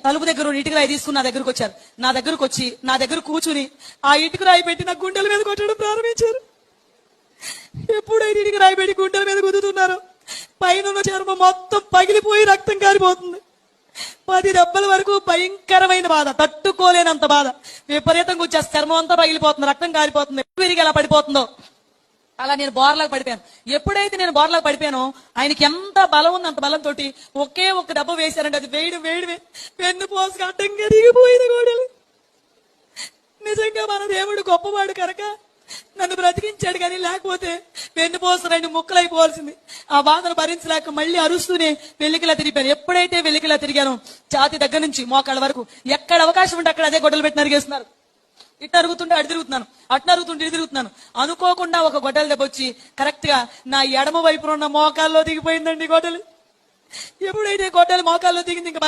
తలుపు దగ్గర ఇటుక రాయి తీసుకుని నా దగ్గరకు వచ్చారు. నా దగ్గరకు వచ్చి నా దగ్గర కూర్చుని ఆ ఇటుక రాయి పెట్టి నా గుండెల మీద కొట్టడం ప్రారంభించారు. ఎప్పుడైతే ఇటుక రాయి పెట్టి గుండెల మీద కుదుతున్నారో పైన చర్మం మొత్తం పగిలిపోయి రక్తం కారిపోతుంది. 10 దెబ్బల వరకు భయంకరమైన బాధ, తట్టుకోలేనంత బాధ. విపరీతంగా వచ్చేసి చర్మం అంతా పగిలిపోతుంది, రక్తం కారిపోతుంది. విరిగి ఎలా పడిపోతుందో అలా నేను బోర్లాగా పడిపోయాను. ఎప్పుడైతే నేను బోర్లాగా పడిపోయానో ఆయనకి ఎంత బలం ఉంది, అంత బలంతో ఒకే ఒక్క దెబ్బ వేశారంటే అది వేడి పెన్ను పోసుకు అడ్డంగా దిగిపోయింది గోడలు. నిజంగా మన దేవుడు గొప్పవాడు కనుక నన్ను బ్రతికించాడు, కానీ లేకపోతే వెన్ను పోసు 2 ముక్కలు అయిపోవాల్సింది. ఆ బాధను భరించలేక మళ్ళీ అరుస్తూనే వెల్లికిలా తిరిగిపోయాను. ఎప్పుడైతే వెల్లికిలా తిరిగానో ఛాతి దగ్గర నుంచి మోకాళ్ళ వరకు ఎక్కడ అవకాశం ఉంటే అక్కడ అదే గొడ్డలు పెట్టి నరిగేస్తున్నారు. ఇటు అరుగుతుంటే అటు తిరుగుతున్నాను, అటు అరుగుతుంటే ఇటు తిరుగుతున్నాను. అనుకోకుండా ఒక గొడ్డల దెబ్బ వచ్చి కరెక్ట్ గా నా ఎడమ వైపున ఉన్న మోకాల్లో దిగిపోయిందండి గొడ్డలు. ఎప్పుడైతే గొడ్డలు మోకాల్లో దిగింది ఇంకా